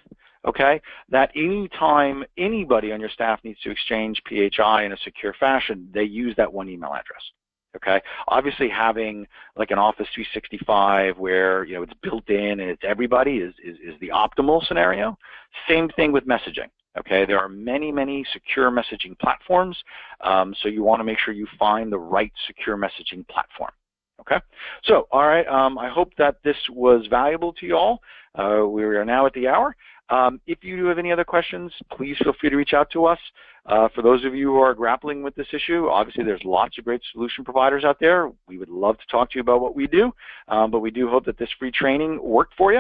S1: Okay, that anytime anybody on your staff needs to exchange PHI in a secure fashion, they use that one email address. Okay, obviously having like an Office 365 where, you know, it's built in and it's everybody is the optimal scenario. Same thing with messaging. Okay, there are many secure messaging platforms, so you want to make sure you find the right secure messaging platform. Okay, so all right, I hope that this was valuable to you all. We are now at the hour. If you do have any other questions, please feel free to reach out to us. For those of you who are grappling with this issue, obviously there's lots of great solution providers out there. We would love to talk to you about what we do, but we do hope that this free training worked for you.